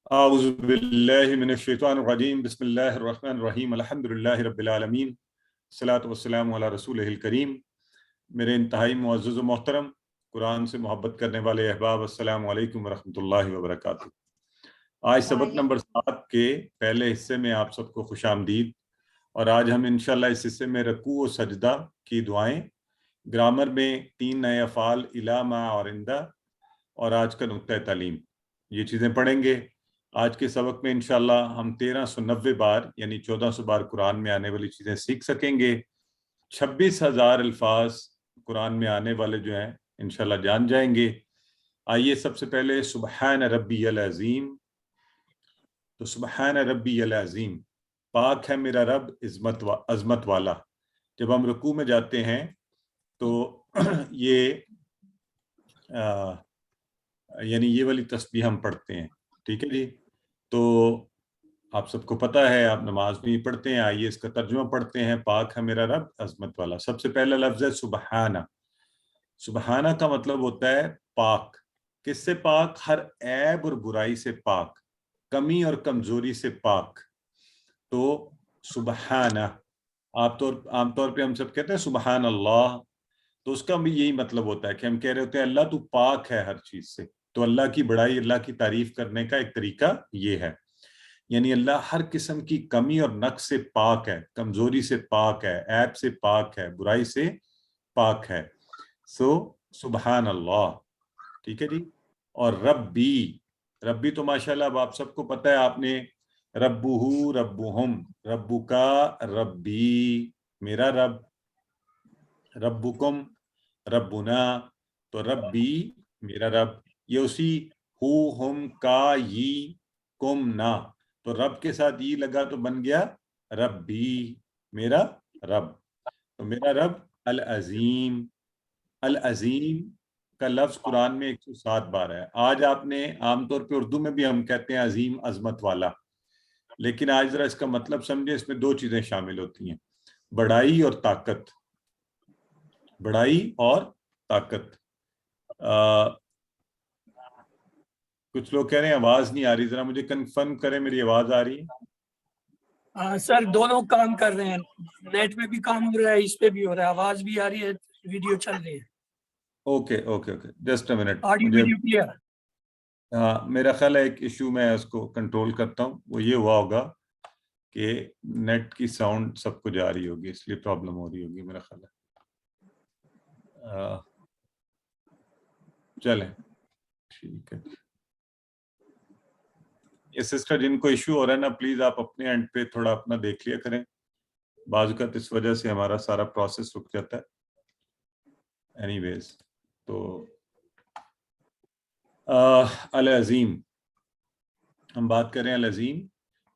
أعوذ بالله من الشيطان الرجيم بسم الله الرحمن الرحيم الحمد لله رب العالمين الصلاة والسلام على رسوله الكريم میرے انتہائی معزز و محترم قرآن سے محبت کرنے والے احباب، السلام علیکم ورحمۃ اللہ وبرکاتہ۔ آج سبق نمبر 7 کے پہلے حصے میں آپ سب کو خوش آمدید، اور آج ہم انشاءاللہ اس حصے میں رکوع و سجدہ کی دعائیں، گرامر میں 3 نئے افعال الا ما اور عندہ، اور آج کا نقطہ تعلیم، یہ چیزیں پڑھیں گے۔ آج کے سبق میں انشاءاللہ ہم 1390 بار یعنی 1400 بار قرآن میں آنے والی چیزیں سیکھ سکیں گے۔ 26,000 الفاظ قرآن میں آنے والے جو ہیں انشاءاللہ جان جائیں گے۔ آئیے سب سے پہلے سبحان ربی العظیم، تو سبحان ربی العظیم، پاک ہے میرا رب عظمت والا۔ جب ہم رکوع میں جاتے ہیں تو یہ یعنی یہ والی تسبیح ہم پڑھتے ہیں، ٹھیک ہے جی۔ تو آپ سب کو پتہ ہے، آپ نماز میں ہی پڑھتے ہیں۔ آئیے اس کا ترجمہ پڑھتے ہیں۔ پاک ہے میرا رب عظمت والا۔ سب سے پہلا لفظ ہے سبحانہ۔ سبحانہ کا مطلب ہوتا ہے پاک۔ کس سے پاک؟ ہر عیب اور برائی سے پاک، کمی اور کمزوری سے پاک۔ تو سبحانہ عام طور پہ ہم سب کہتے ہیں سبحان اللہ، تو اس کا بھی یہی مطلب ہوتا ہے کہ ہم کہہ رہے ہوتے ہیں اللہ تو پاک ہے ہر چیز سے۔ تو اللہ کی بڑائی، اللہ کی تعریف کرنے کا ایک طریقہ یہ ہے، یعنی اللہ ہر قسم کی کمی اور نقص سے پاک ہے، کمزوری سے پاک ہے، عیب سے پاک ہے، برائی سے پاک ہے۔ سبحان اللہ، ٹھیک ہے جی۔ اور ربی تو ماشاءاللہ اب آپ سب کو پتہ ہے، آپ نے ربہ ربہم، ربو کا ربی میرا رب، ربکم ربنا، تو ربی میرا رب، یہ اسی ہو ہم کا یی کم نا، تو رب کے ساتھ یہ لگا تو بن گیا ربی میرا رب۔ تو میرا رب العظیم، العظیم کا لفظ قرآن میں 107 بار ہے۔ آج آپ نے عام طور پہ اردو میں بھی ہم کہتے ہیں عظیم، عظمت والا، لیکن آج ذرا اس کا مطلب سمجھے، اس میں 2 چیزیں شامل ہوتی ہیں، بڑائی اور طاقت۔ بڑائی اور طاقت۔ کچھ لوگ کہہ رہے ہیں آواز نہیں آ رہی، ذرا مجھے کنفرم کریں میری آواز آ رہی ہے؟ سر دونوں کام کر رہے ہیں، نیٹ میں بھی کام ہو رہا ہے، اس پہ بھی ہو رہا ہے، آواز بھی آ رہی ہے، ویڈیو چل رہی ہے۔ Okay okay okay, just a minute, audio مجھے ویڈیو کلیئر۔ میرا خیال ہے ایک ایشو میں اس کو کنٹرول کرتا ہوں، وہ یہ ہوا ہوگا کہ نیٹ کی ساؤنڈ سب کو جا رہی ہوگی، اس لیے پرابلم ہو رہی ہوگی میرا خیال ہے۔ چلیں ٹھیک ہے۔ یہ سسٹر جن کو ایشو ہو رہا ہے نا، پلیز آپ اپنے اینڈ پہ تھوڑا اپنا دیکھ لیا کریں، بعض اوقات اس وجہ سے ہمارا سارا پروسیس رک جاتا ہے۔ اینی ویز، تو العظیم ہم بات کریں، العظیم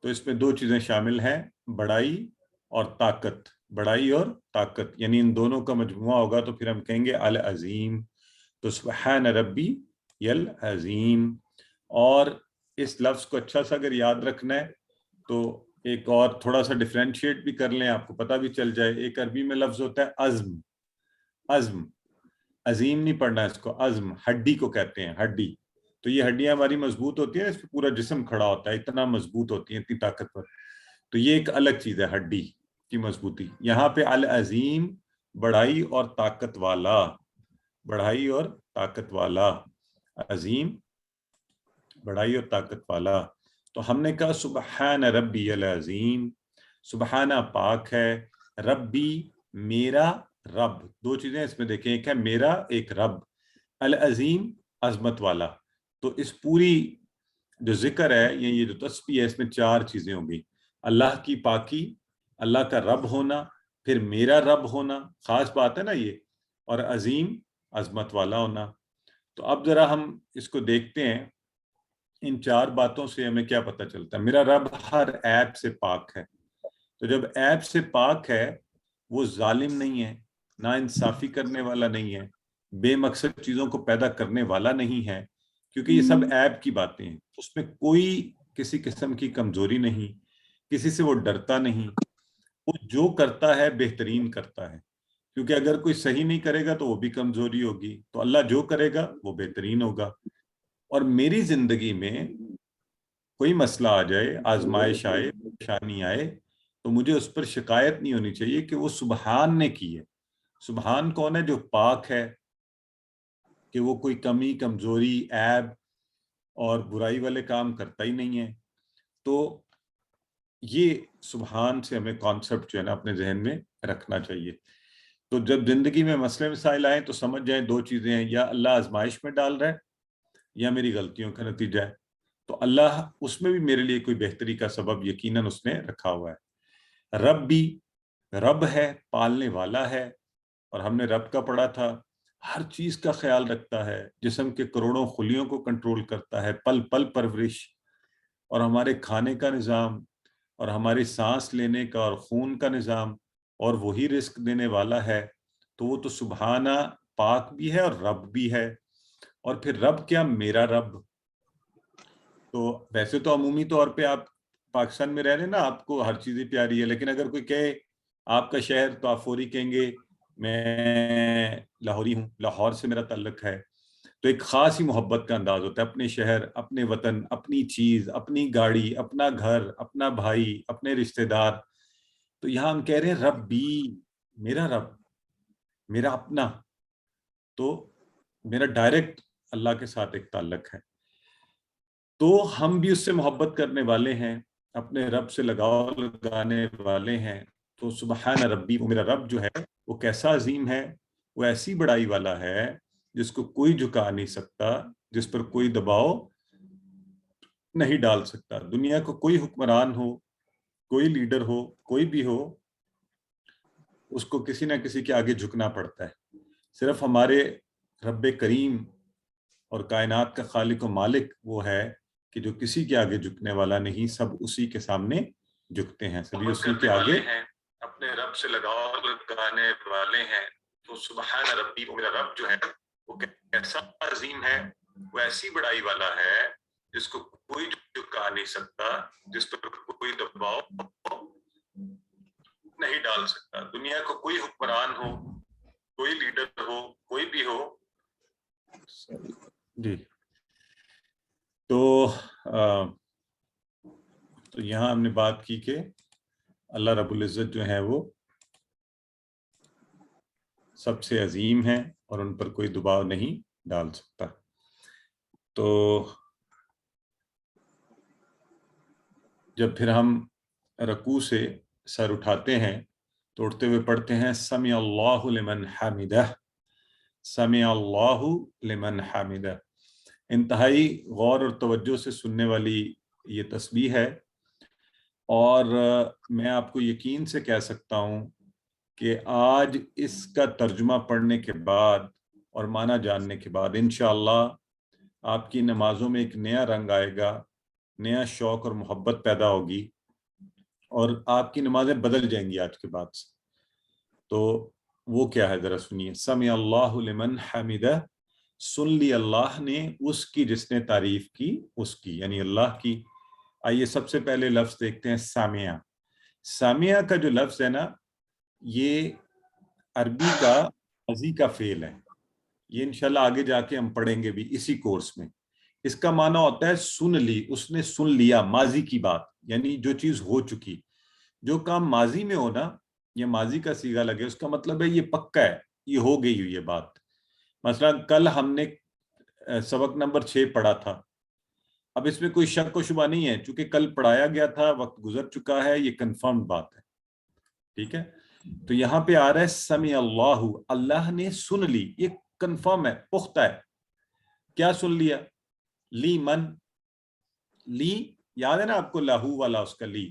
تو اس میں 2 چیزیں شامل ہیں، بڑائی اور طاقت۔ بڑائی اور طاقت یعنی ان دونوں کا مجموعہ ہوگا تو پھر ہم کہیں گے العظیم۔ تو سبحان ربی العظیم۔ اور اس لفظ کو اچھا سا اگر یاد رکھنا ہے تو ایک اور تھوڑا سا ڈیفرینشیٹ بھی کر لیں، آپ کو پتہ بھی چل جائے۔ ایک عربی میں لفظ ہوتا ہے عزم، عزم، عظیم نہیں پڑھنا اس کو، عزم ہڈی کو کہتے ہیں، ہڈی۔ تو یہ ہڈیاں ہماری مضبوط ہوتی ہیں، اس پہ پورا جسم کھڑا ہوتا ہے، اتنا مضبوط ہوتی ہیں، اتنی طاقتور۔ تو یہ ایک الگ چیز ہے ہڈی کی مضبوطی۔ یہاں پہ العظیم بڑائی اور طاقت والا، بڑائی اور طاقت والا، عظیم بڑائی اور طاقت والا۔ تو ہم نے کہا سبحان ربی العظیم، سبحانہ پاک ہے، ربی میرا رب۔ 2 چیزیں اس میں دیکھیں، ایک ہے میرا، ایک رب، العظیم عظمت والا۔ تو اس پوری جو ذکر ہے، یہ جو تسبیح ہے، اس میں 4 چیزیں ہوں گی، اللہ کی پاکی، اللہ کا رب ہونا، پھر میرا رب ہونا، خاص بات ہے نا یہ، اور عظیم عظمت والا ہونا۔ تو اب ذرا ہم اس کو دیکھتے ہیں، ان 4 باتوں سے ہمیں کیا پتہ چلتا ہے۔ میرا رب ہر عیب سے پاک ہے، تو جب عیب سے پاک ہے، وہ ظالم نہیں ہے، نا انصافی کرنے والا نہیں ہے، بے مقصد چیزوں کو پیدا کرنے والا نہیں ہے، کیونکہ یہ سب عیب کی باتیں ہیں، اس میں کوئی کسی قسم کی کمزوری نہیں، کسی سے وہ ڈرتا نہیں، وہ جو کرتا ہے بہترین کرتا ہے، کیونکہ اگر کوئی صحیح نہیں کرے گا تو وہ بھی کمزوری ہوگی، تو اللہ جو کرے گا وہ بہترین ہوگا۔ اور میری زندگی میں کوئی مسئلہ آ جائے، آزمائش آئے، پریشانی آئے، تو مجھے اس پر شکایت نہیں ہونی چاہیے کہ وہ سبحان نے کی ہے۔ سبحان کون ہے؟ جو پاک ہے، کہ وہ کوئی کمی، کمزوری، عیب اور برائی والے کام کرتا ہی نہیں ہے۔ تو یہ سبحان سے ہمیں کانسیپٹ جو ہے نا اپنے ذہن میں رکھنا چاہیے۔ تو جب زندگی میں مسئلے مسائل آئیں تو سمجھ جائیں دو چیزیں ہیں، یا اللہ آزمائش میں ڈال رہا ہے یا میری غلطیوں کا نتیجہ ہے۔ تو اللہ اس میں بھی میرے لیے کوئی بہتری کا سبب یقیناً اس نے رکھا ہوا ہے۔ رب بھی رب ہے، پالنے والا ہے، اور ہم نے رب کا پڑھا تھا، ہر چیز کا خیال رکھتا ہے، جسم کے کروڑوں خلیوں کو کنٹرول کرتا ہے، پل پل پرورش، اور ہمارے کھانے کا نظام، اور ہماری سانس لینے کا اور خون کا نظام، اور وہی رزق دینے والا ہے۔ تو وہ تو سبحانہ پاک بھی ہے اور رب بھی ہے۔ اور پھر رب کیا؟ میرا رب۔ تو ویسے تو عمومی طور پہ آپ پاکستان میں رہ رہے ہیں نا، آپ کو ہر چیز پیاری ہے، لیکن اگر کوئی کہے آپ کا شہر، تو آپ فوری کہیں گے میں لاہوری ہوں، لاہور سے میرا تعلق ہے۔ تو ایک خاص ہی محبت کا انداز ہوتا ہے، اپنے شہر، اپنے وطن، اپنی چیز، اپنی گاڑی، اپنا گھر، اپنا بھائی، اپنے رشتہ دار۔ تو یہاں ہم کہہ رہے ہیں ربی، میرا رب، میرا اپنا۔ تو میرا ڈائریکٹ اللہ کے ساتھ ایک تعلق ہے، تو ہم بھی اس سے محبت کرنے والے ہیں، اپنے رب سے لگاؤ لگانے والے ہیں۔ تو سبحان ربی، وہ میرا رب جو ہے وہ کیسا عظیم ہے، وہ ایسی بڑائی والا ہے جس کو کوئی جھکا نہیں سکتا، جس پر کوئی دباؤ نہیں ڈال سکتا۔ دنیا کو کوئی حکمران ہو، کوئی لیڈر ہو، کوئی بھی ہو، اس کو کسی نہ کسی کے آگے جھکنا پڑتا ہے۔ صرف ہمارے رب کریم اور کائنات کا خالق و مالک وہ ہے کہ جو کسی کے آگے جھکنے والا نہیں، سب اسی کے سامنے جھکتے ہیں، سبھی اسی کے آگے اپنے رب سے لگاؤ لگانے والے ہیں۔ تو سبحان ربی، وہ میرا رب جو ہے وہ کیسا عظیم ہے، وہ ایسی بڑائی والا ہے جس کو کوئی جھکا نہیں سکتا، جس پر کوئی دباؤ نہیں ڈال سکتا۔ دنیا کو کوئی حکمران ہو، کوئی لیڈر ہو، کوئی بھی ہو جی۔ تو یہاں ہم نے بات کی کہ اللہ رب العزت جو ہے وہ سب سے عظیم ہے اور ان پر کوئی دباؤ نہیں ڈال سکتا۔ تو جب پھر ہم رکوع سے سر اٹھاتے ہیں تو اٹھتے ہوئے پڑھتے ہیں سمع اللہ لمن حمدہ، سمع اللہ لمن حمدہ۔ انتہائی غور اور توجہ سے سننے والی یہ تسبیح ہے، اور میں آپ کو یقین سے کہہ سکتا ہوں کہ آج اس کا ترجمہ پڑھنے کے بعد اور معنی جاننے کے بعد انشاءاللہ آپ کی نمازوں میں ایک نیا رنگ آئے گا، نیا شوق اور محبت پیدا ہوگی، اور آپ کی نمازیں بدل جائیں گی آج کے بعد سے۔ تو وہ کیا ہے ذرا سنیے، سمع اللہ لمن حمدہ، سن لی اللہ نے اس کی جس نے تعریف کی، اس کی یعنی اللہ کی۔ آئیے سب سے پہلے لفظ دیکھتے ہیں سامعہ۔ سامعہ کا جو لفظ ہے نا، یہ عربی کا ماضی کا فعل ہے، یہ انشاءاللہ آگے جا کے ہم پڑھیں گے بھی اسی کورس میں۔ اس کا معنی ہوتا ہے سن لی، اس نے سن لیا، ماضی کی بات، یعنی جو چیز ہو چکی، جو کام ماضی میں ہونا یا ماضی کا صیغہ لگے، اس کا مطلب ہے یہ پکا ہے، یہ ہو گئی ہوئی یہ بات۔ مثلا کل ہم نے سبق نمبر 6 پڑھا تھا، اب اس میں کوئی شک و شبہ نہیں ہے، چونکہ کل پڑھایا گیا تھا، وقت گزر چکا ہے، یہ کنفرم بات ہے، ٹھیک ہے۔ تو یہاں پہ آ رہا ہے سمع اللہ، اللہ نے سن لی، یہ کنفرم ہے، پختہ ہے۔ کیا سن لیا؟ لی من، لی یاد ہے نا آپ کو، لاہو والا اس کا لی،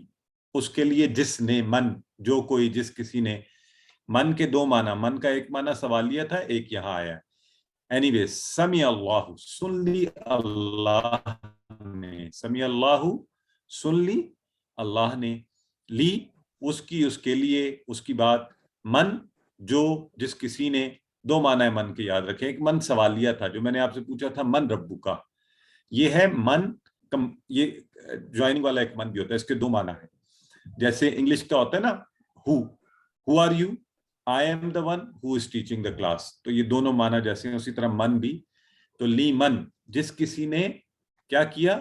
اس کے لیے جس نے، من جو کوئی، جس کسی نے۔ من کے دو معنی، من کا ایک معنی سوالیہ تھا، ایک یہاں آیا ہے۔ اینی ویز سمع اللہ، سن لی اللہ نے، سمع اللہ سن لی اللہ نے، لی اس کی، اس کے لیے، اس کی بات، من جو، جس کسی نے۔ دو معنی ہے من کے، یاد رکھیں۔ ایک من سوالیہ تھا جو میں نے آپ سے پوچھا تھا، من ربو کا، یہ ہے من، یہ جوائننگ والا ایک من بھی ہوتا ہے، اس کے دو معنی ہیں۔ جیسے انگلش کا ہوتا ہے نا who are you, I am the one who is teaching the class، تو یہ دونوں معنی جیسے ہیں، اسی طرح من بھی۔ تو لی من، جس کسی نے کیا کیا،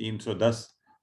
310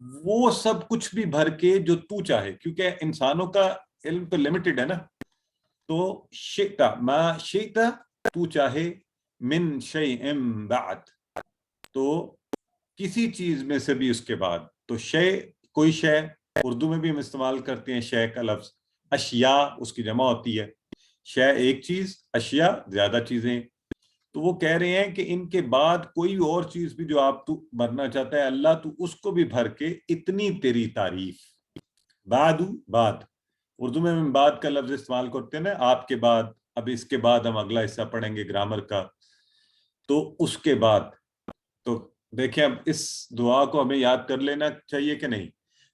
وہ سب کچھ بھی بھر کے جو تو چاہے، کیونکہ انسانوں کا علم تو لمیٹڈ ہے نا، تو شئتا ما شئتا تو چاہے، من شیء بعد تو کسی چیز میں سے بھی اس کے بعد، تو شے کوئی شے، اردو میں بھی ہم استعمال کرتے ہیں شے کا لفظ، اشیاء اس کی جمع ہوتی ہے، شے ایک چیز، اشیاء زیادہ چیزیں، تو وہ کہہ رہے ہیں کہ ان کے بعد کوئی اور چیز بھی جو آپ تو بھرنا چاہتا ہے اللہ تو اس کو بھی بھر کے اتنی تیری تعریف، بعد اردو میں ہم بعد کا لفظ استعمال کرتے ہیں نا، آپ کے بعد، اب اس کے بعد ہم اگلا حصہ پڑھیں گے گرامر کا، تو اس کے بعد، تو دیکھیں اب اس دعا کو ہمیں یاد کر لینا چاہیے کہ نہیں،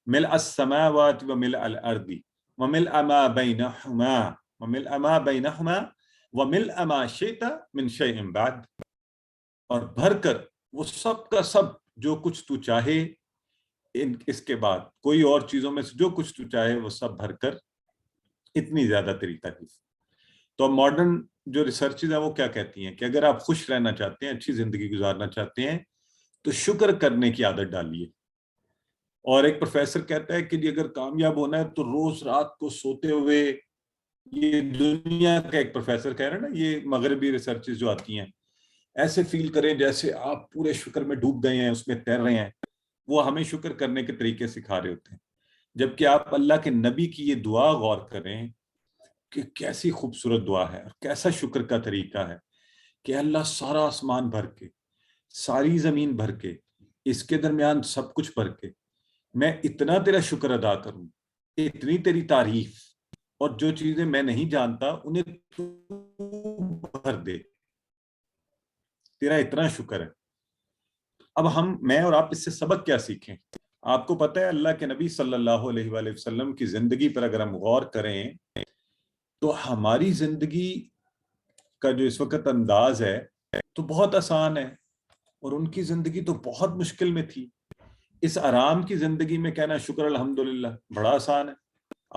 ملء السماوات وملء الارض وملء ما بینہما وملء ما بینہما وملء ما شئت من شیء بعد، اور بھر کر وہ سب کا سب جو کچھ تو چاہے اس کے بعد، کوئی اور چیزوں میں سے جو کچھ تو چاہے وہ سب بھر کر اتنی زیادہ تیری تعریف۔ تو اب ماڈرن جو ریسرچز ہیں وہ کیا کہتی ہیں کہ اگر آپ خوش رہنا چاہتے ہیں، اچھی زندگی گزارنا چاہتے ہیں، تو شکر کرنے کی عادت ڈالیے۔ اور ایک پروفیسر کہتا ہے کہ اگر کامیاب ہونا ہے تو روز رات کو سوتے ہوئے، یہ دنیا کا ایک پروفیسر کہہ رہے ہیں نا، یہ مغربی ریسرچز جو آتی ہیں، ایسے فیل کریں جیسے آپ پورے شکر میں ڈوب گئے ہیں، اس میں تیر رہے ہیں، وہ ہمیں شکر کرنے کے طریقے سکھا رہے ہوتے ہیں۔ جبکہ آپ اللہ کے نبی کی یہ دعا غور کریں کہ کیسی خوبصورت دعا ہے اور کیسا شکر کا طریقہ ہے کہ اللہ سارا آسمان بھر کے، ساری زمین بھر کے، اس کے درمیان سب کچھ بھر کے میں اتنا تیرا شکر ادا کروں، اتنی تیری تعریف، اور جو چیزیں میں نہیں جانتا انہیں تو بھر دے، تیرا اتنا شکر ہے۔ اب میں اور آپ اس سے سبق کیا سیکھیں؟ آپ کو پتہ ہے اللہ کے نبی صلی اللہ علیہ وآلہ وسلم کی زندگی پر اگر ہم غور کریں تو ہماری زندگی کا جو اس وقت انداز ہے تو بہت آسان ہے، اور ان کی زندگی تو بہت مشکل میں تھی۔ اس آرام کی زندگی میں کہنا شکر الحمدللہ بڑا آسان ہے۔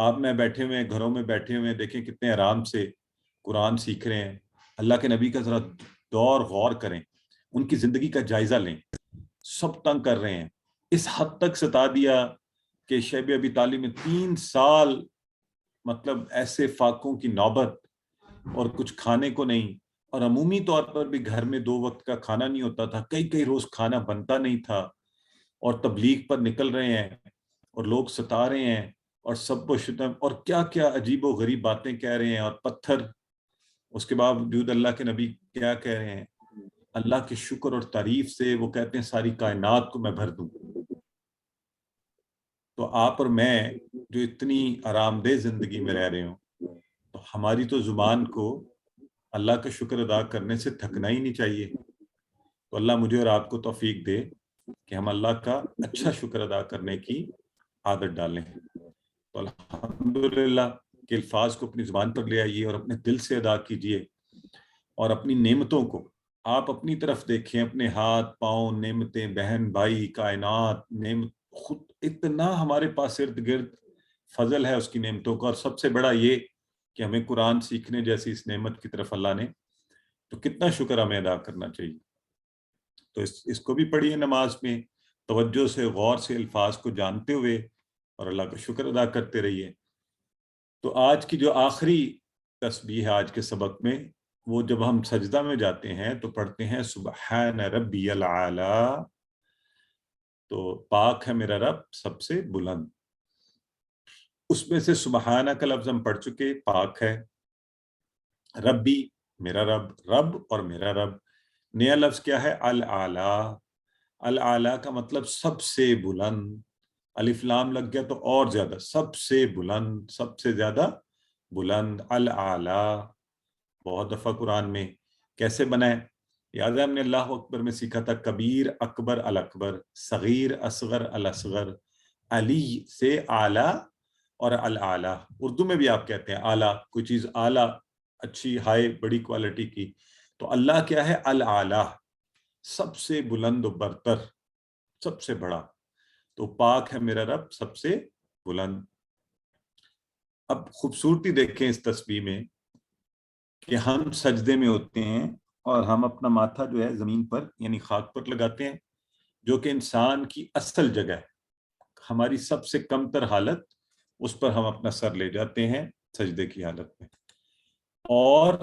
آپ میں بیٹھے ہوئے ہیں، گھروں میں بیٹھے ہوئے ہیں، دیکھیں کتنے آرام سے قرآن سیکھ رہے ہیں۔ اللہ کے نبی کا ذرا دور غور کریں، ان کی زندگی کا جائزہ لیں، سب تنگ کر رہے ہیں، اس حد تک ستا دیا کہ شیب ابی طالب میں 3 سال مطلب ایسے فاقوں کی نوبت، اور کچھ کھانے کو نہیں، اور عمومی طور پر بھی گھر میں 2 وقت کا کھانا نہیں ہوتا تھا، کئی روز کھانا بنتا نہیں تھا، اور تبلیغ پر نکل رہے ہیں اور لوگ ستا رہے ہیں اور سب و شتم اور کیا کیا عجیب و غریب باتیں کہہ رہے ہیں اور پتھر، اس کے باوجود اللہ کے نبی کیا کہہ رہے ہیں؟ اللہ کے شکر اور تعریف سے وہ کہتے ہیں ساری کائنات کو میں بھر دوں۔ تو آپ اور میں جو اتنی آرام دہ زندگی میں رہ رہے ہوں، تو ہماری تو زبان کو اللہ کا شکر ادا کرنے سے تھکنا ہی نہیں چاہیے۔ تو اللہ مجھے اور آپ کو توفیق دے کہ ہم اللہ کا اچھا شکر ادا کرنے کی عادت ڈالیں۔ تو الحمدللہ کہ الفاظ کو اپنی زبان پر لے آئیے اور اپنے دل سے ادا کیجئے، اور اپنی نعمتوں کو آپ اپنی طرف دیکھیں، اپنے ہاتھ پاؤں، نعمتیں، بہن بھائی، کائنات، نعمت، خود اتنا ہمارے پاس ارد گرد فضل ہے اس کی نعمتوں کا، اور سب سے بڑا یہ کہ ہمیں قرآن سیکھنے جیسی اس نعمت کی طرف اللہ نے، تو کتنا شکر ہمیں ادا کرنا چاہیے۔ تو اس کو بھی پڑھیے نماز میں توجہ سے، غور سے، الفاظ کو جانتے ہوئے، اور اللہ کا شکر ادا کرتے رہیے۔ تو آج کی جو آخری تسبیح ہے آج کے سبق میں، وہ جب ہم سجدہ میں جاتے ہیں تو پڑھتے ہیں سبحان ربی العالی، تو پاک ہے میرا رب سب سے بلند۔ اس میں سے سبحانہ کا لفظ ہم پڑھ چکے، پاک ہے، ربی میرا رب، رب اور میرا رب، نیا لفظ کیا ہے؟ العالی۔ العالی کا مطلب سب سے بلند، الف لام لگ گیا تو اور زیادہ، سب سے بلند، سب سے زیادہ بلند، العالی۔ بہت دفعہ قرآن میں کیسے بنا ہے؟ یاد ہے ہم نے اللہ اکبر میں سیکھا تھا، کبیر اکبر الاکبر، صغیر اصغر الاصغر، علی سے اعلی اور العالی۔ اردو میں بھی آپ کہتے ہیں اعلیٰ، کوئی چیز اعلیٰ، اچھی، ہائی، بڑی کوالٹی کی، تو اللہ کیا ہے؟ العالی، سب سے بلند و برتر، سب سے بڑا۔ تو پاک ہے میرا رب سب سے بلند۔ اب خوبصورتی دیکھیں اس تسبیح میں کہ ہم سجدے میں ہوتے ہیں اور ہم اپنا ماتھا جو ہے زمین پر یعنی خاک پر لگاتے ہیں، جو کہ انسان کی اصل جگہ ہے، ہماری سب سے کم تر حالت، اس پر ہم اپنا سر لے جاتے ہیں سجدے کی حالت میں، اور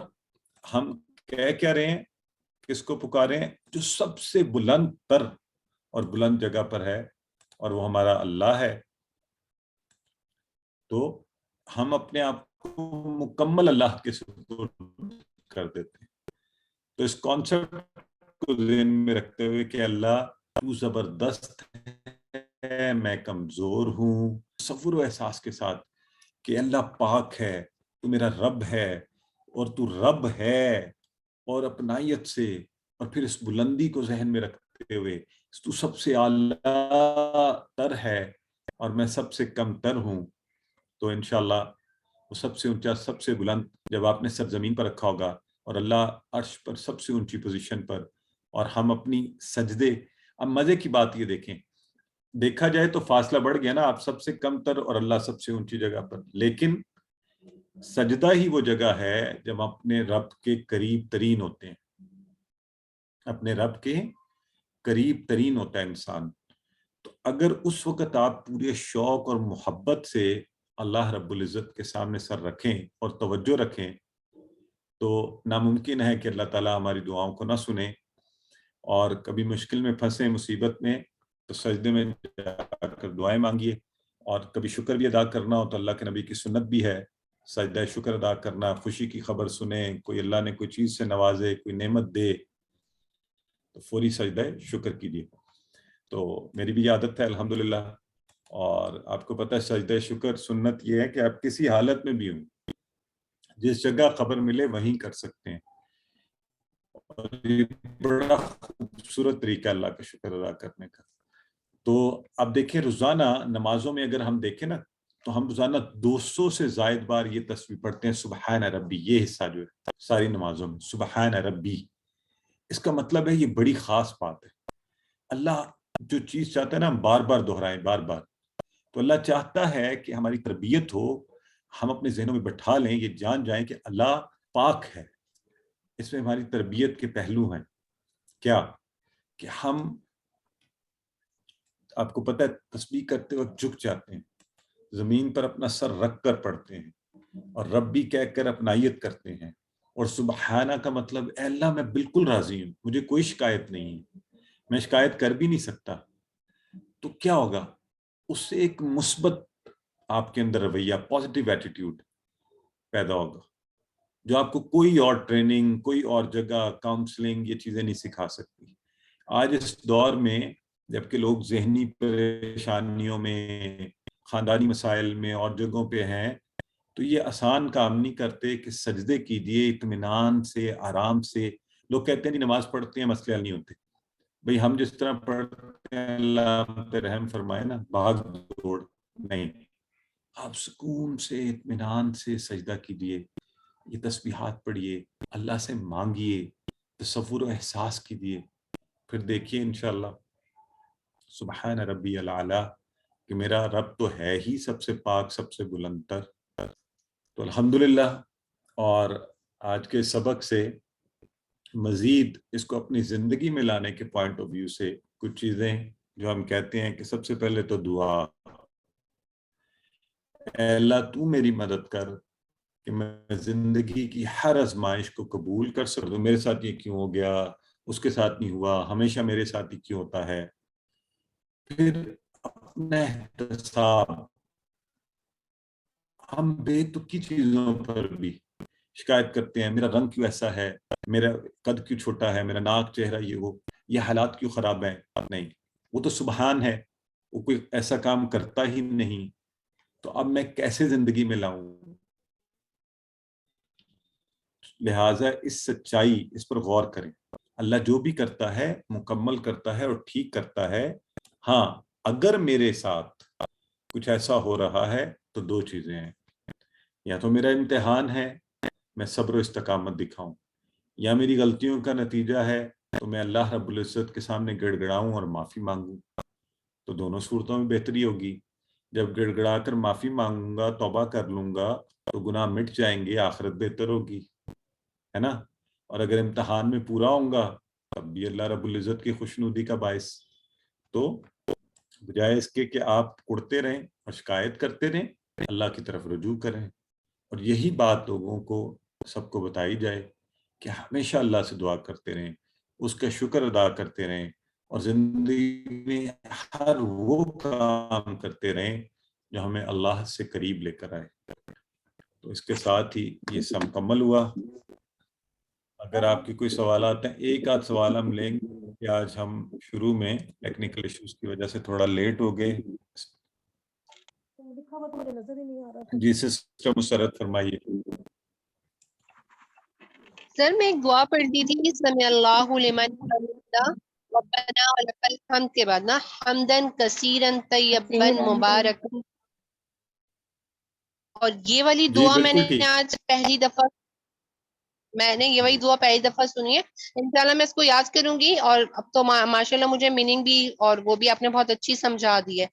ہم کہہ رہے ہیں، کس کو پکارے ہیں؟ جو سب سے بلند تر اور بلند جگہ پر ہے، اور وہ ہمارا اللہ ہے۔ تو ہم اپنے آپ کو مکمل اللہ کے سپرد کر دیتے ہیں۔ تو اس کانسیپٹ کو ذہن میں رکھتے ہوئے کہ اللہ تو زبردست ہے، میں کمزور ہوں، تصور و احساس کے ساتھ کہ اللہ پاک ہے، تو میرا رب ہے، اور تو رب ہے، اور اپنائیت سے، اور پھر اس بلندی کو ذہن میں رکھتے ہوئے تو سب سے اعلیٰ تر ہے اور میں سب سے کم تر ہوں، تو انشاءاللہ وہ سب سے اونچا، سب سے بلند، جب آپ نے سر زمین پر رکھا ہوگا اور اللہ عرش پر سب سے اونچی پوزیشن پر، اور ہم اپنی سجدے، اب مزے کی بات یہ دیکھیں، دیکھا جائے تو فاصلہ بڑھ گیا نا، آپ سب سے کم تر اور اللہ سب سے اونچی جگہ پر، لیکن سجدہ ہی وہ جگہ ہے جب اپنے رب کے قریب ترین ہوتے ہیں، اپنے رب کے قریب ترین ہوتا ہے انسان۔ تو اگر اس وقت آپ پورے شوق اور محبت سے اللہ رب العزت کے سامنے سر رکھیں اور توجہ رکھیں، تو ناممکن ہے کہ اللہ تعالیٰ ہماری دعاؤں کو نہ سنے، اور کبھی مشکل میں پھنسے، مصیبت میں، تو سجدے میں جا کر دعائیں مانگیے، اور کبھی شکر بھی ادا کرنا ہو تو اللہ کے نبی کی سنت بھی ہے سجدہ شکر ادا کرنا، خوشی کی خبر سنیں، کوئی اللہ نے کوئی چیز سے نوازے، کوئی نعمت دے، تو فوری سجدہ شکر کیجیے۔ تو میری بھی عادت ہے الحمدللہ، اور آپ کو پتہ ہے سجدہ شکر سنت یہ ہے کہ آپ کسی حالت میں بھی ہوں، جس جگہ خبر ملے وہیں کر سکتے ہیں، اور یہ بڑا خوبصورت طریقہ اللہ کا شکر ادا کرنے کا۔ تو اب دیکھیں روزانہ نمازوں میں اگر ہم دیکھیں نا، تو ہم روزانہ 200 سے زائد بار یہ تسبیح پڑھتے ہیں سبحان ربی، یہ حصہ جو ہے ساری نمازوں میں سبحان ربی، اس کا مطلب ہے یہ بڑی خاص بات ہے۔ اللہ جو چیز چاہتا ہے نا ہم بار بار دہرائیں، بار بار، تو اللہ چاہتا ہے کہ ہماری تربیت ہو، ہم اپنے ذہنوں میں بٹھا لیں، یہ جان جائیں کہ اللہ پاک ہے۔ اس میں ہماری تربیت کے پہلو ہیں، کیا کہ ہم، آپ کو پتہ ہے تسبیح کرتے وقت جھک جاتے ہیں، زمین پر اپنا سر رکھ کر پڑھتے ہیں، اور ربی کہہ کر اپنائیت کرتے ہیں، اور سبحانہ کا مطلب اے اللہ میں بالکل راضی ہوں، مجھے کوئی شکایت نہیں ہے، میں شکایت کر بھی نہیں سکتا۔ تو کیا ہوگا؟ اس سے ایک مثبت آپ کے اندر رویہ، پازیٹیو ایٹیٹیوڈ پیدا ہوگا، جو آپ کو کوئی اور ٹریننگ، کوئی اور جگہ، کاؤنسلنگ، یہ چیزیں نہیں سکھا سکتی۔ آج اس دور میں جبکہ لوگ ذہنی پریشانیوں میں، خاندانی مسائل میں اور جگہوں پہ ہیں، تو یہ آسان کام نہیں کرتے کہ سجدے کیجیے اطمینان سے، آرام سے۔ لوگ کہتے ہیں کہ نماز پڑھتے ہیں مسئلے حل نہیں ہوتے، بھئی ہم جس طرح پڑھتے ہیں اللہ ہم پہ رحم فرمائے نا، بھاگ دوڑ نہیں، آپ سکون سے اطمینان سے سجدہ کیجیے، یہ تسبیحات پڑھیے، اللہ سے مانگیے، تصور و احساس کیجیے، پھر دیکھیے انشاءاللہ سبحان ربی العلیٰ کہ میرا رب تو ہے ہی سب سے پاک، سب سے بلند تر۔ تو الحمدللہ، اور آج کے سبق سے مزید اس کو اپنی زندگی میں لانے کے پوائنٹ آف ویو سے کچھ چیزیں جو ہم کہتے ہیں کہ سب سے پہلے تو دعا، اے اللہ تو میری مدد کر کہ میں زندگی کی ہر آزمائش کو قبول کر سکوں، میرے ساتھ یہ کیوں ہو گیا، اس کے ساتھ نہیں ہوا، ہمیشہ میرے ساتھ ہی کیوں ہوتا ہے۔ پھر اپنا احتساب، ہم بے تکی چیزوں پر بھی شکایت کرتے ہیں، میرا رنگ کیوں ایسا ہے، میرا قد کیوں چھوٹا ہے، میرا ناک، چہرہ، یہ حالات کیوں خراب ہیں، نہیں، وہ تو سبحان ہے، وہ کوئی ایسا کام کرتا ہی نہیں، تو اب میں کیسے زندگی میں لاؤں؟ لہٰذا اس سچائی، اس پر غور کریں، اللہ جو بھی کرتا ہے مکمل کرتا ہے اور ٹھیک کرتا ہے۔ ہاں اگر میرے ساتھ کچھ ایسا ہو رہا ہے تو دو چیزیں ہیں، یا تو میرا امتحان ہے، میں صبر و استقامت دکھاؤں، یا میری غلطیوں کا نتیجہ ہے تو میں اللہ رب العزت کے سامنے گڑ گڑاؤں اور معافی مانگوں، تو دونوں صورتوں میں بہتری ہوگی۔ جب گڑ گڑا کر معافی مانگوں گا، توبہ کر لوں گا، تو گناہ مٹ جائیں گے، آخرت بہتر ہوگی، ہے نا؟ اور اگر امتحان میں پورا ہوں گا تب بھی اللہ رب العزت کی خوشنودی کا باعث۔ تو بجائے اس کے کہ آپ کڑتے رہیں اور شکایت کرتے رہیں، اللہ کی طرف رجوع کریں، اور یہی بات لوگوں کو سب کو بتائی جائے کہ ہمیشہ اللہ سے دعا کرتے رہیں، اس کا شکر ادا کرتے رہیں، اور زندگی میں ہر وہ کام کرتے رہیں جو ہمیں اللہ سے قریب لے کر آئے۔ تو اس کے ساتھ ہی یہ سب مکمل ہوا۔ اگر آپ کی کوئی سوالات ہیں، ایک آدھ سوال ہم لیں گے کہ آج ہم شروع میں ٹیکنیکل ایشوز کی وجہ سے تھوڑا لیٹ ہو گئے۔ جی سسٹر مسرت فرمائیے۔ سر میں ایک دعا پڑھتی تھی، سمع اللہ لمن حمدہ ربنا ولک الحمد کے بعد نا حمدن کثیرن طیبا مبارکن، اور یہ والی جی دعا میں بالکل نے ٹھیک۔ آج پہلی دفعہ یہ وہی دعا پہلی دفعہ سنی ہے۔ انشاءاللہ میں اس کو یاد کروں گی، اور اب تو ماشاءاللہ مجھے میننگ بھی اور وہ بھی آپ نے بہت اچھی سمجھا دی ہے۔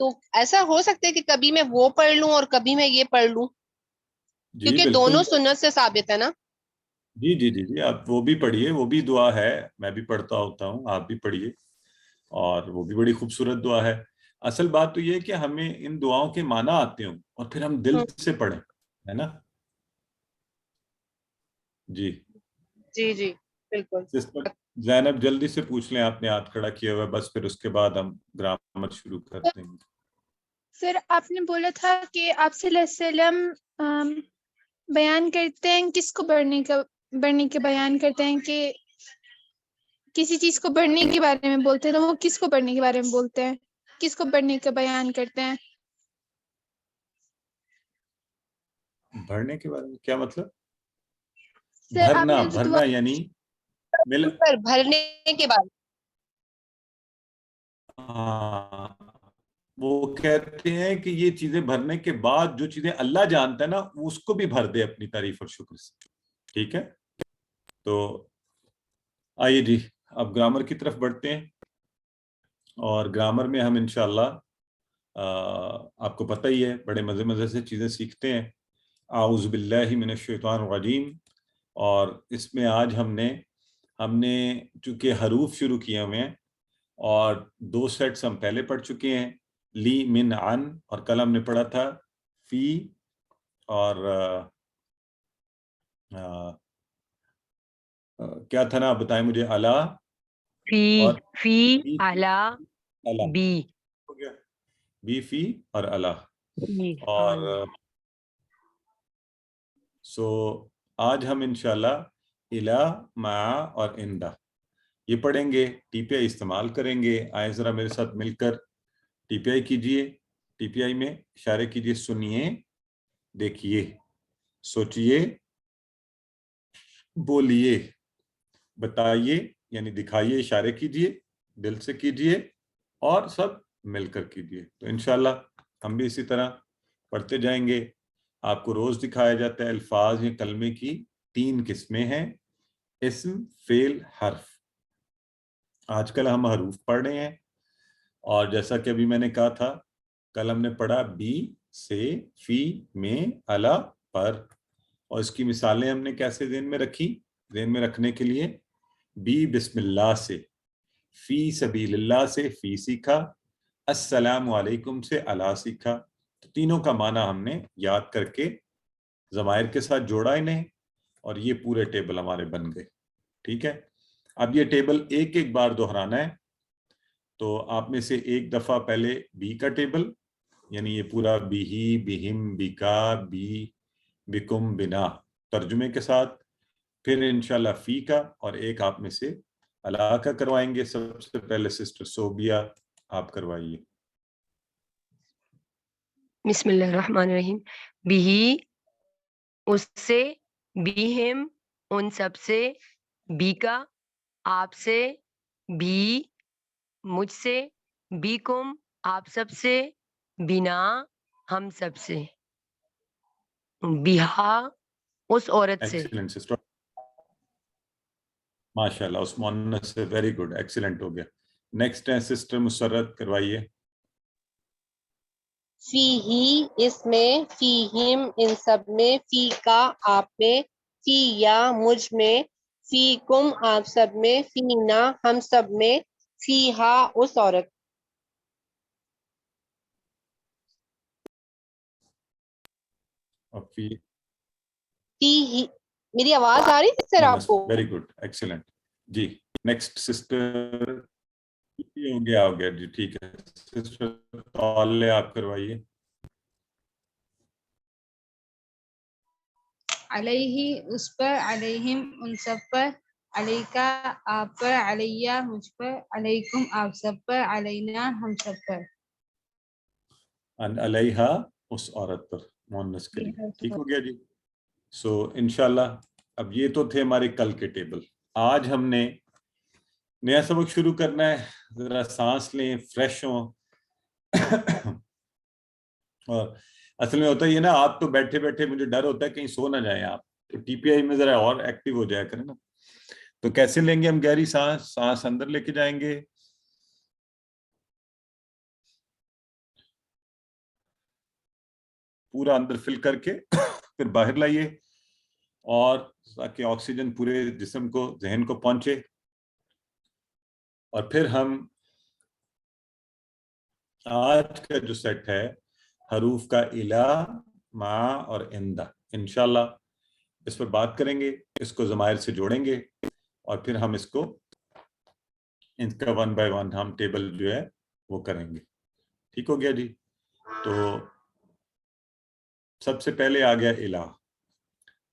تو ایسا ہو سکتا ہے کہ کبھی میں وہ پڑھ لوں اور کبھی میں یہ پڑھ لوں، جی کیونکہ بالکل، دونوں سنت سے ثابت ہے نا؟ جی جی جی جی آپ وہ بھی پڑھیے، وہ بھی دعا ہے، میں بھی پڑھتا ہوتا ہوں، آپ بھی پڑھیے، اور وہ بھی بڑی خوبصورت دعا ہے۔ اصل بات تو یہ ہے کہ ہمیں ان دعاؤں کے معنی آتے ہوں اور پھر ہم دل سے پڑھیں، ہے نا؟ جی جی جی بالکل۔ سسٹر زینب جلدی سے پوچھ لیں، آپ نے ہاتھ کھڑا کیا ہوا ہے، بس پھر اس کے بعد ہم گرامر شروع کر دیں گے۔ سر آپ نے بولا تھا کہ آپ صلی اللہ علیہ وسلم بیان کرتے ہیں، کس کو بڑھنے کے بیان کرتے ہیں کہ کسی چیز کو بڑھنے کے بارے میں بولتے ہیں، تو وہ کس کو بڑھنے کے بارے میں بولتے ہیں، کس کو بڑھنے کا بیان کرتے ہیں؟ بھرنے کے بارے میں کیا مطلب؟ سر آپ بھرنا، نے جو بھرنا یعنی مل، پر بھرنے کے بعد ہاں وہ کہتے ہیں کہ یہ چیزیں بھرنے کے بعد جو چیزیں اللہ جانتا ہے نا، اس کو بھی بھر دے اپنی تعریف اور شکر سے، ٹھیک ہے؟ تو آئیے جی اب گرامر کی طرف بڑھتے ہیں، اور گرامر میں ہم انشاءاللہ آپ کو پتہ ہی ہے بڑے مزے مزے سے چیزیں سیکھتے ہیں۔ اعوذ باللہ من الشیطان الرجیم، اور اس میں آج ہم نے چونکہ حروف شروع کیے ہوئے ہیں، اور 2 سیٹس ہم پہلے پڑھ چکے ہیں، لی، من، عن، اور کل ہم نے پڑھا تھا فی، اور کیا تھا نا، آپ بتائیں مجھے، الا اور فی الا الا بی، ہو گیا، بی، فی اور الا، اور سو آج ہم انشاءاللہ الا، مع اور اندہ یہ پڑھیں گے، ٹی پی آئی استعمال کریں گے۔ آئیں ذرا میرے ساتھ مل کر ٹی پی آئی کیجئے، ٹی پی آئی میں اشارے کیجئے، سنیے، دیکھیے، سوچئے، بولیے، بتائیے، یعنی دکھائیے، اشارے کیجئے، دل سے کیجئے، اور سب مل کر کیجئے۔ تو انشاءاللہ ہم بھی اسی طرح پڑھتے جائیں گے۔ آپ کو روز دکھایا جاتا ہے الفاظ یا کلمے کی 3 قسمیں ہیں، اسم، فعل، حرف۔ آج کل ہم حروف پڑھ رہے ہیں، اور جیسا کہ ابھی میں نے کہا تھا، کل ہم نے پڑھا بی سے، فی میں، الا پر، اور اس کی مثالیں ہم نے کیسے ذہن میں رکھی؟ ذہن میں رکھنے کے لیے بی بسم اللہ سے، فی سبیل اللہ سے فی سیکھا، السلام علیکم سے الا سیکھا۔ تو تینوں کا معنی ہم نے یاد کر کے ضمائر کے ساتھ جوڑا انہیں، اور یہ پورے ٹیبل ہمارے بن گئے، ٹھیک ہے؟ اب یہ ٹیبل ایک ایک بار دہرانا ہے، تو آپ میں سے ایک دفعہ پہلے بی کا ٹیبل، یعنی یہ پورا بیہی، بہم، بیکا، بی، بکم، بنا ترجمے کے ساتھ، پھر انشاءاللہ فی کا، اور ایک آپ میں سے الا کا کروائیں گے۔ سب سے پہلے سسٹر صوبیہ آپ کروائیے۔ بسم اللہ الرحمن الرحیم۔ بھی، اس سے، بیہم، ان سب سے، بی کا، آپ سے، بھی، مجھ سے، بیکم، آپ سب سے، بنا، ہم سب سے، بیہا، اس عورت سے۔ ایکسیلنٹ سسٹر، ماشاءاللہ، اس مؤنث سے، ویری گڈ، ایکسیلنٹ ہو گیا۔ نیکسٹ ہے سسٹر مسرت، کروائیے۔ فی ہی، اس میں، فی ہم، ان سب میں، فی کا، آپ میں، فی یا، مجھ میں، فی کم، آپ سب میں، فی نا، ہم سب میں، فی ہا، اس عورت۔ اور فی فی میری آواز آ رہی ہے سر آپ کو؟ ویری گڈ ایکسلنٹ جی. نیکسٹ سسٹر ہو گیا جی ٹھیک ہے. سسٹر طالع آپ کروائیے. علیہ اس پر، علیہم ان سب پر، علیکا آپ پر، علیہ مجھ پر، علیکم آپ سب پر، علینا ہم سب پر. ان علیہا اس عورت پر مؤنث کے لیے. ٹھیک ہو گیا جی. سو انشاءاللہ اب یہ تو تھے ہمارے کل کے ٹیبل. آج ہم نے نیا سبق شروع کرنا ہے. ذرا سانس لیں، فریش ہوں. اور اصل میں ہوتا ہے یہ نا، آپ تو بیٹھے بیٹھے مجھے ڈر ہوتا ہے کہیں سو نہ جائیں آپ. تو ٹی پی آئی میں ذرا اور ایکٹیو ہو جایا کریں نا. تو کیسے لیں گے ہم گہری سانس؟ سانس اندر لے کے جائیں گے، پورا اندر فل کر کے پھر باہر لائیے، اور تاکہ آکسیجن پورے جسم کو، ذہن کو پہنچے. اور پھر ہم آج کا جو سیٹ ہے حروف کا الا، ما اور اندہ، انشاءاللہ اس پر بات کریں گے. اس کو ضمائر سے جوڑیں گے اور پھر ہم اس کو، ان کا 1 بائی 1 ہم ٹیبل جو ہے وہ کریں گے. ٹھیک ہو گیا جی. تو سب سے پہلے آ گیا الا.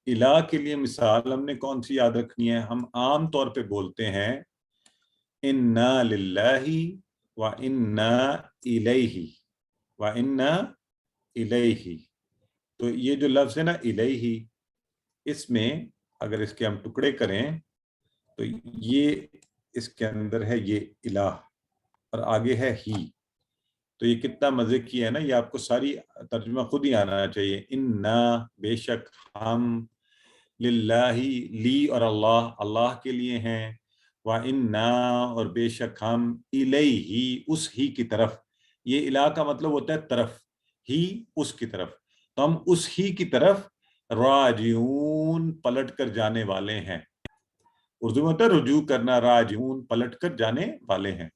الا کے لیے مثال ہم نے کون سی یاد رکھنی ہے؟ ہم عام طور پہ بولتے ہیں انا للہ و انا الیہ و انا الیہ. تو یہ جو لفظ ہے نا الیہ، اس میں اگر اس کے ہم ٹکڑے کریں تو یہ اس کے اندر ہے یہ الہ، اور آگے ہے ہی. تو یہ کتنا مزے کی ہے نا. یہ آپ کو ساری ترجمہ خود ہی آنا چاہیے. انا بے شک، ہم، للہ لی اور اللہ، اللہ کے لیے ہیں، وَإِنَّا اور بے شک ہم، الیہ اس ہی کی طرف. یہ الہ کا مطلب ہوتا ہے طرف، ہی اس کی طرف. تو ہم اس ہی کی طرف راجعون پلٹ کر جانے والے ہیں. اردو میں ہوتا ہے رجوع کرنا، راجعون پلٹ کر جانے والے ہیں.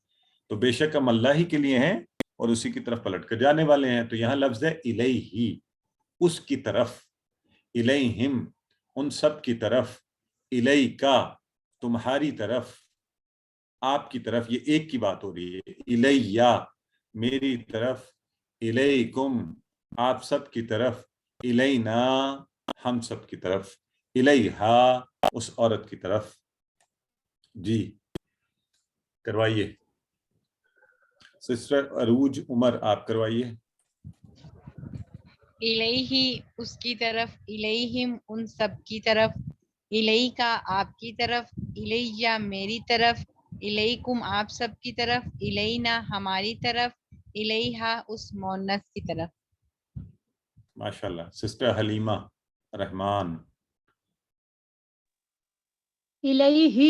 تو بے شک ہم اللہ ہی کے لیے ہیں اور اسی کی طرف پلٹ کر جانے والے ہیں. تو یہاں لفظ ہے الیہ، اس کی طرف، الیہم ان سب کی طرف، الیکا تمہاری طرف، آپ کی طرف. یہ ایک کی بات ہو رہی ہے. الیہ میری طرف، الیکم آپ سب کی طرف، الینا ہم سب کی طرف، الیہا اس عورت کی طرف. جی کروائیے. سسٹر عروج عمر آپ کروائیے. الیہ اس کی طرف، الیہم ان سب کی طرف، الیکا آپ کی طرف، الیہ میری طرف، الیکم آپ سب کی طرف، الینا ہماری طرف، الیہا اس مؤنث کی طرف. ماشاءاللہ. سسٹر حلیمہ رحمان. الیہ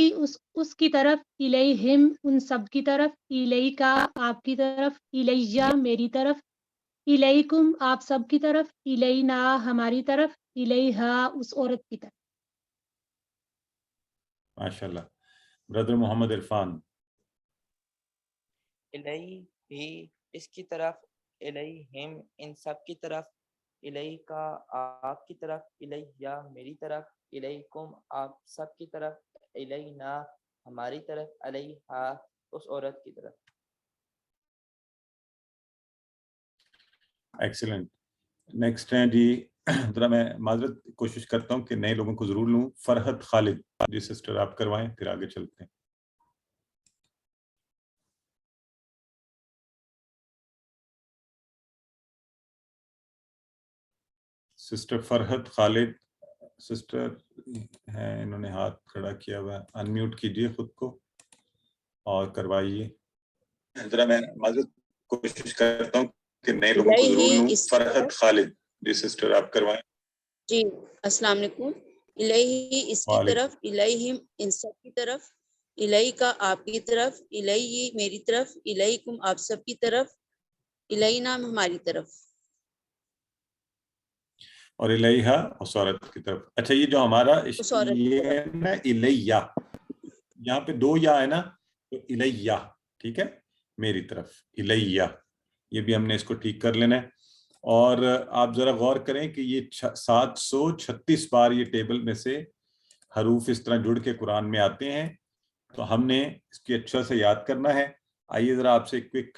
اس کی طرف، الیہم ان سب کی طرف، الیکا آپ کی طرف، الیہ میری طرف، الیکم آپ سب کی طرف، الینا ہماری طرف، الیہا اس عورت کی طرف. ماشاءاللہ. بردر محمد عرفان. الیہ اس کی طرف، الیہم ان سب کی طرف، الیکا آپ کی طرف، الیہ میری طرف، الیکم آپ سب کی طرف، الینا ہماری طرف، الیہا اس عورت کی طرف. ایکسلنٹ. نیکسٹ ہیں جی، ذرا میں معذرت کوشش کرتا ہوں کہ نئے لوگوں کو ضرور لوں. فرحت خالد. جی سسٹر آپ کروائیں پھر آگے چلتے ہیں. سسٹر فرحت خالد، سسٹر ہیں، انہوں نے ہاتھ کھڑا کیا ہوا ہے. انمیوٹ کیجئے خود کو اور کروائیے. ذرا میں معذرت کوشش کرتا ہوں کہ نئے لوگوں کو ضرور لوں. فرحت خالد. جی سسٹر آپ کروائیں. جی السلام علیکم. الیہ اس کی طرف، الیہم ان سب کی طرف، الیکا آپ کی طرف، الیہ میری طرف، الیکم آپ سب کی طرف، الینا ہماری طرف. اور الیہا اس عورت کی طرف. اچھا یہ جو ہمارا یہ ہے نا الیہ، یہاں پہ 2 یا ہے نا، تو الیہ ٹھیک ہے، میری طرف الیہ. یہ بھی ہم نے اس کو ٹھیک کر لینا ہے. اور آپ ذرا غور کریں کہ یہ 736 بار یہ ٹیبل میں سے حروف اس طرح جڑ کے قرآن میں آتے ہیں، تو ہم نے اس کی اچھا سے یاد کرنا ہے۔ آئیے ذرا آپ سے کوئک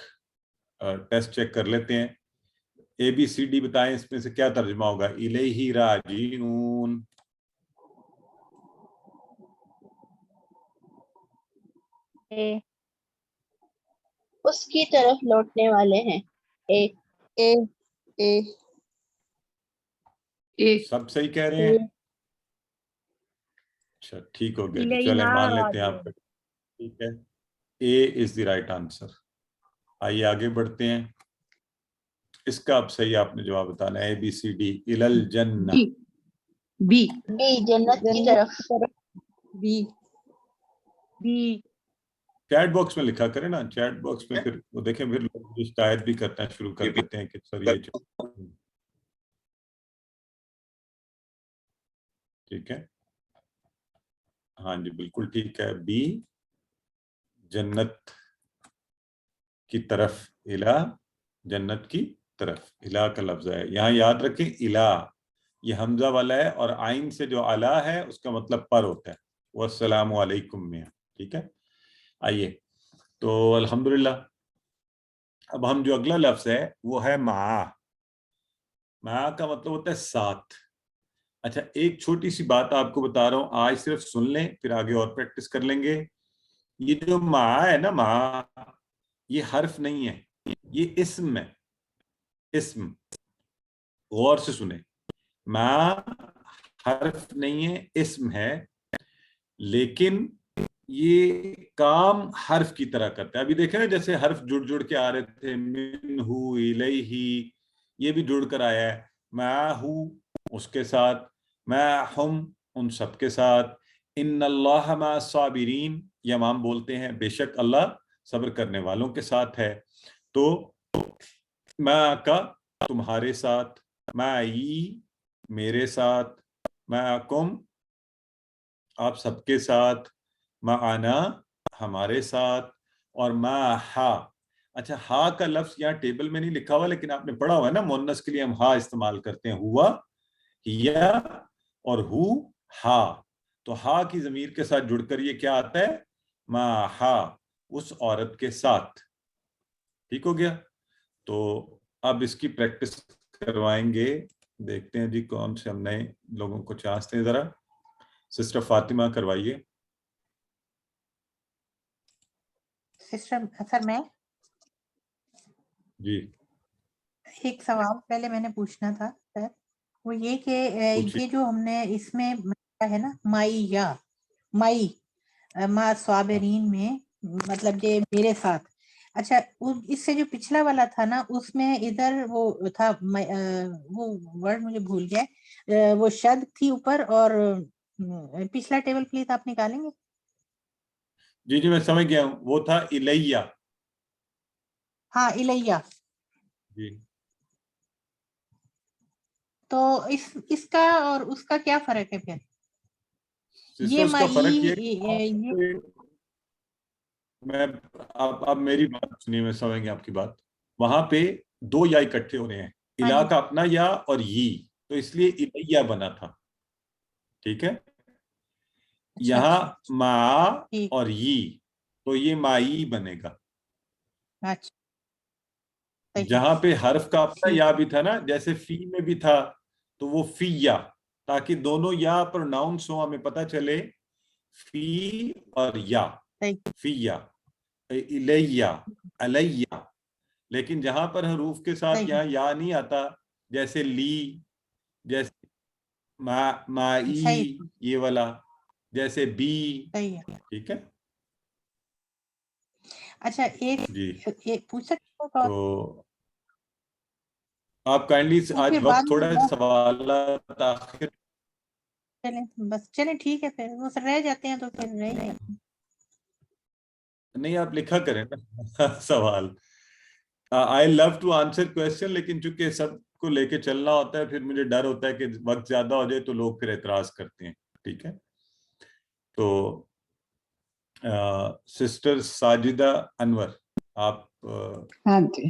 ٹیسٹ چیک کر لیتے ہیں۔ اے بی سی ڈی بتائیں اس میں سے کیا ترجمہ ہوگا؟ الیہ راجعون، اس کی طرف لوٹنے والے ہیں۔ سب صحیح کہہ رہے ہیں؟ اچھا ٹھیک ہو گیا جی، چلیں مان لیتے ہیں آپ کا، ٹھیک ہے، اے از دی رائٹ آنسر۔ آئیے آگے بڑھتے ہیں، اس کا اب صحیح آپ نے جواب بتانا ہے، اے بی سی ڈی۔ الجنہ، بی جنت کی طرف۔ بی چیٹ باکس میں لکھا کریں نا، چیٹ باکس میں پھر وہ دیکھیں، پھر لوگ شکایت بھی کرنا شروع کر دیتے ہیں کہ سر یہ ٹھیک ہے، ہاں جی بالکل ٹھیک ہے، بی جنت کی طرف، الہ جنت کی طرف، الہ کا لفظ ہے یہاں، یاد رکھیں الہ یہ حمزہ والا ہے، اور آئین سے جو اعلی ہے اس کا مطلب پر ہوتا ہے، والسلام علیکم میں، ٹھیک ہے۔ آئیے تو الحمدللہ، اب ہم جو اگلا لفظ ہے وہ ہے مع۔ مع کا مطلب ہوتا ہے ساتھ۔ اچھا ایک چھوٹی سی بات آپ کو بتا رہا ہوں، آج صرف سن لیں پھر آگے اور پریکٹس کر لیں گے۔ یہ جو مع ہے نا، مع یہ حرف نہیں ہے، یہ اسم ہے، اسم، غور سے سنیں، مع حرف نہیں ہے، اسم ہے، لیکن یہ کام حرف کی طرح کرتا ہے۔ ابھی دیکھیں نا جیسے حرف جڑ جڑ کے آ رہے تھے، منہ، الیہ، یہ بھی جڑ کر آیا ہے، معہ اس کے ساتھ، معہم ان سب کے ساتھ، ان اللہ مع الصابرین یہ امام بولتے ہیں بے شک اللہ صبر کرنے والوں کے ساتھ ہے۔ تو مع کا تمہارے ساتھ، معی میرے ساتھ، معکم آپ سب کے ساتھ، معنا ہمارے ساتھ، اور معہا۔ اچھا ہا کا لفظ یہاں ٹیبل میں نہیں لکھا ہوا، لیکن آپ نے پڑھا ہوا ہے نا، مؤنث کے لیے ہم ہا استعمال کرتے ہیں، ہوا، ہیا اور ہو، ہا، تو ہا کی ضمیر کے ساتھ جڑ کر یہ کیا آتا ہے؟ معہا، اس عورت کے ساتھ، ٹھیک ہو گیا۔ تو اب اس کی پریکٹس کروائیں گے، دیکھتے ہیں جی کون سے ہم نئے لوگوں کو چانستے ہیں، ذرا سسٹر فاطمہ کروائیے۔ سسٹر سر میں جی ایک سوال پہلے میں نے پوچھنا تھا سر، وہ یہ کہ پوچھیے۔ یہ جو ہم نے اس میں ہے نا مائی یا مائی ما صابرین میں مطلب یہ میرے ساتھ، اچھا اس سے جو پچھلا والا تھا نا اس میں ادھر وہ تھا وہ ورڈ مجھے بھول گیا، وہ شد تھی اوپر، اور پچھلا ٹیبل پلیز آپ نکالیں گے؟ جی جی میں سمجھ گیا ہوں، وہ تھا الیہ۔ ہاں الیہ، جی تو اس کا اور اس کا کیا فرق ہے پھر؟ سسٹر یہ اس کا فرق یہ یہ میں آپ میری بات سنیے، میں سمجھ گیا آپ کی بات۔ وہاں پہ دو یا اکٹھے ہو رہے ہیں، الہ کا اپنا یا اور یہ، تو اس لیے الیہ بنا تھا، ٹھیک ہے۔ یہاں مع اور یہ، تو یہ مائی بنے گا۔ جہاں پہ حرف کا اپنا یا بھی تھا نا، جیسے فی میں بھی تھا تو وہ فی یا، تاکہ دونوں یا پر ناؤنس ہو، ہمیں پتہ چلے فی اور یا، فی یا، الیہ، علیہ۔ لیکن جہاں پر حروف کے ساتھ یہاں یا نہیں آتا، جیسے لی، جیسے مائی یہ والا، جیسے بی، ٹھیک ہے اچھا ایک پوچھ سکتے ہو؟ تو آپ کائنڈلی آج وقت تھوڑا ہے، سوالات آخر بس چلیں ٹھیک ہے، پھر وہ رہ جاتے ہیں تو پھر رہ جاتے ہیں۔ نہیں آپ لکھا کریں نا سوال، I love to answer question، لیکن چونکہ سب کو لے کے چلنا ہوتا ہے، پھر مجھے ڈر ہوتا ہے کہ وقت زیادہ ہو جائے تو لوگ پھر اعتراض کرتے ہیں، ٹھیک ہے۔ تو سسٹر ساجدہ انور، آپ ہاں جی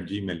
@gmail।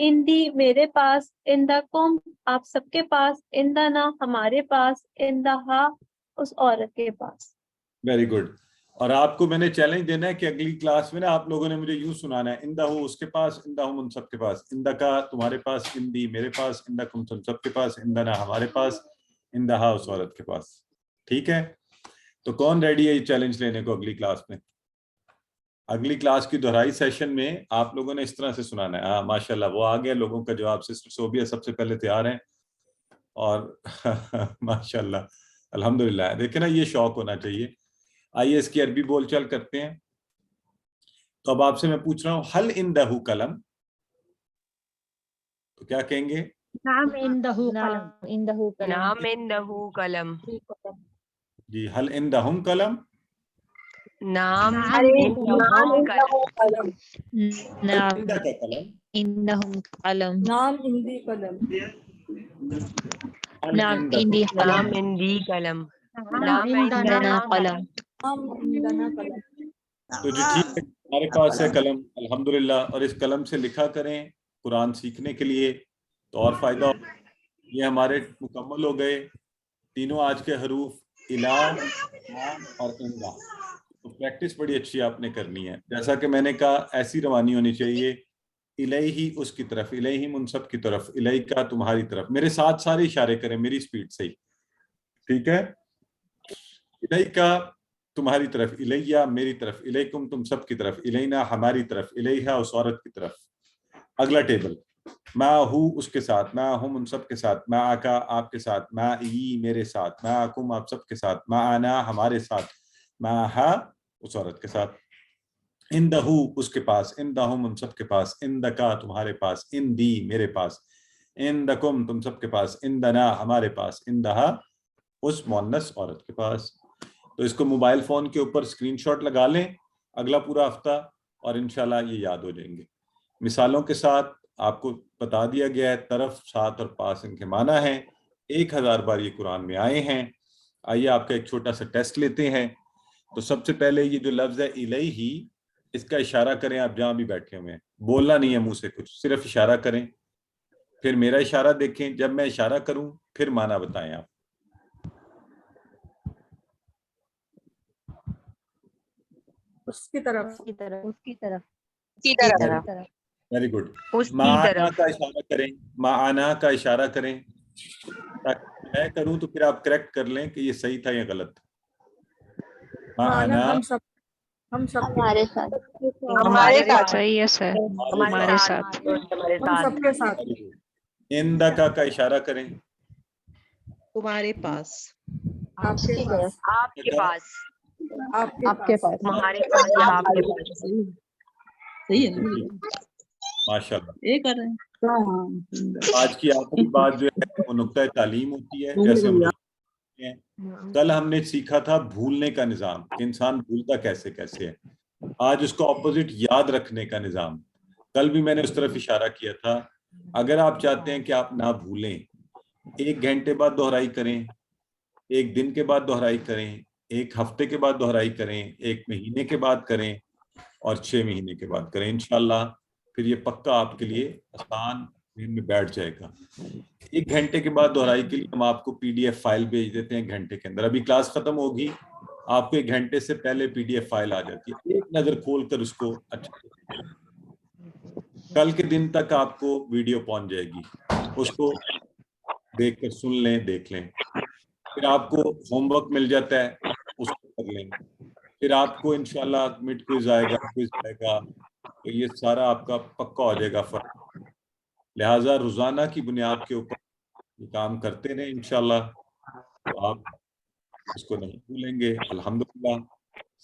اندی میرے پاس، اندکم آپ سب کے پاس، اندنا ہمارے پاس، اندہا اس عورت کے پاس. Very good. اور آپ کو میں نے چیلنج دینا ہے کہ اگلی کلاس میں نا آپ لوگوں نے مجھے یوں سنانا ہے، اندہ ہو اس کے پاس، اندہ ہم ان سب کے پاس، اندہ کا تمہارے پاس، اندی میرے پاس، اندہ کم تم سب کے پاس، اندنا ہمارے پاس، اندہا اس عورت کے پاس. ٹھیک ہے؟ تو کون ریڈی ہے یہ چیلنج لینے کو اگلی کلاس میں؟ اگلی کلاس کی دہرائی سیشن میں آپ لوگوں نے اس طرح سے سنانا ہے. ہاں ماشاءاللہ وہ آ گیا لوگوں کا جواب. سسٹر صوبیہ سب سے پہلے تیار ہیں اور ماشاءاللہ الحمدللہ. دیکھیں نا یہ شوق ہونا چاہیے. آئیے اس کی عربی بول چال کرتے ہیں. تو اب آپ سے میں پوچھ رہا ہوں حل اندہ قلم، تو کیا کہیں گے؟ نعم عنده قلم. نام اندہو قلم. جی حل عندہم قلم. نام نعم قلم. عندہ کا قلم. عندهم قلم. نعم عندي قلم. نعم عندي نام اندی قلم. نام عندنا قلم. نعم عندنا قلم. تو جی ٹھیک ہے، ہمارے پاس ہے قلم الحمدللہ. اور اس قلم سے لکھا کریں قرآن سیکھنے کے لیے تو اور فائدہ ہو. یہ ہمارے مکمل ہو گئے تینوں آج کے حروف، الہ، نام اور اندہ. تو پریکٹس بڑی اچھی آپ نے کرنی ہے. جیسا کہ میں نے کہا ایسی روانی ہونی چاہیے، الیہ اس کی طرف، الیہم ان سب کی طرف، الیہ کا تمہاری طرف. میرے ساتھ سارے اشارے کریں میری سپیڈ سے ہی. ٹھیک ہے؟ الیہ کا تمہاری طرف، الیہ میری طرف، الیکم تم سب کی طرف، الینا ہماری طرف، الیہا اس عورت کی طرف. اگلا ٹیبل، ما ہو اس کے ساتھ، ما ہم ان سب کے ساتھ، ما آکا آپ کے ساتھ، ما ای میرے ساتھ، ما آکم آپ سب کے ساتھ، ما آنا ہمارے ساتھ، ما ہا اس عورت کے ساتھ. اندہو اس کے پاس، اندہم ان سب کے پاس، اندکا تمہارے پاس، اندی میرے پاس، اندکم تم سب کے پاس، اندنا ہمارے پاس، اندہا اس مؤنث عورت کے پاس. تو اس کو موبائل فون کے اوپر اسکرین شاٹ لگا لیں اگلا پورا ہفتہ اور انشاءاللہ یہ یاد ہو جائیں گے. مثالوں کے ساتھ آپ کو بتا دیا گیا ہے طرف، ساتھ اور پاس ان کے معنی ہیں. 1000 بار یہ قرآن میں آئے ہیں. آئیے آپ کا ایک چھوٹا سا ٹیسٹ لیتے ہیں. تو سب سے پہلے یہ جو لفظ ہے الیہ، اس کا اشارہ کریں. آپ جہاں بھی بیٹھے ہوئے ہیں بولنا نہیں ہے منہ سے کچھ، صرف اشارہ کریں. پھر میرا اشارہ دیکھیں، جب میں اشارہ کروں پھر معنی بتائیں. آپ اس کی طرف. Very good. اس کی معنا طرف. کا اشارہ کریں، معنا کا اشارہ کریں. میں کروں تو پھر آپ کریکٹ کر لیں کہ یہ صحیح تھا یا غلط. معنا ہم سب ہمارے ساتھ. ہمارے ساتھ. صحیح ہے سر. ہمارے ساتھ. ہم سب کے ساتھ. اندکا کا اشارہ کریں. تمہارے پاس. آپ کے پاس. آپ کے پاس. آپ کے پاس. تمہارے پاس یا آپ کے پاس. صحیح ہے نا؟ ماشاءاللہ. یہ کر رہے ہیں. آج کی آخری بات جو ہے وہ نقطۂ تعلیم ہوتی ہے. جیسے ہم ہیں کل ہم نے سیکھا تھا بھولنے کا نظام کہ انسان بھولتا کیسے کیسے ہے. آج اس کو اپوزٹ یاد رکھنے کا نظام. کل بھی میں نے اس طرف اشارہ کیا تھا. اگر آپ چاہتے ہیں کہ آپ نہ بھولیں، 1 گھنٹے بعد دہرائی کریں، 1 دن کے بعد دہرائی کریں، 1 ہفتے کے بعد دہرائی کریں، 1 مہینے کے بعد کریں اور 6 مہینے کے بعد کریں. انشاءاللہ پھر یہ پکا آپ کے لیے آسان ذہن میں بیٹھ جائے گا. 1 گھنٹے کے بعد دہرائی کے لیے ہم آپ کو PDF فائل بھیج دیتے ہیں 1 گھنٹے کے اندر. ابھی کلاس ختم ہوگی، آپ کو 1 گھنٹے سے پہلے PDF فائل آ جاتی ہے. ایک نظر کھول کر اس کو اچھا، کل کے دن تک آپ کو ویڈیو پہنچ جائے گی، اس کو دیکھ کر سن لیں، دیکھ لیں. پھر آپ کو ہوم ورک مل جاتا ہے، اس کو کر لیں. پھر آپ کو انشاءاللہ مڈ کوئز آئے گا، کوئز آئے گا، تو یہ سارا آپ کا پکا ہو جائے گا فرق. لہٰذا روزانہ کی بنیاد کے اوپر یہ کام کرتے رہیں انشاءاللہ، تو آپ اس کو نہیں بھولیں گے. الحمدللہ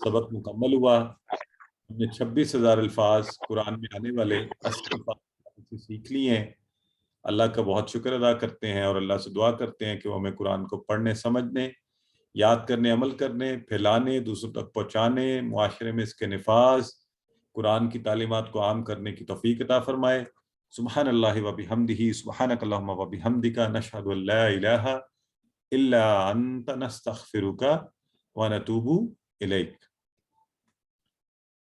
سبق مکمل ہوا. ہم نے 26,000 الفاظ قرآن میں آنے والے 80 الفاظ سیکھ لیے ہیں. اللہ کا بہت شکر ادا کرتے ہیں اور اللہ سے دعا کرتے ہیں کہ وہ ہمیں قرآن کو پڑھنے، سمجھنے، یاد کرنے، عمل کرنے، پھیلانے، دوسروں تک پہنچانے، معاشرے میں اس کے نفاذ، قرآن کی تعلیمات کو عام کرنے کی توفیق عطا فرمائے. سبحان اللہ و بحمدہ، سبحانک اللہم و بحمدک، نشہد ان لا الہ الا انت، نستغفرک و نتوب الیک.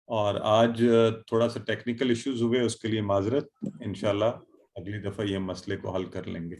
اور آج تھوڑا سا ٹیکنیکل ایشوز ہوئے، اس کے لیے معذرت. انشاءاللہ اگلی دفعہ یہ مسئلے کو حل کر لیں گے.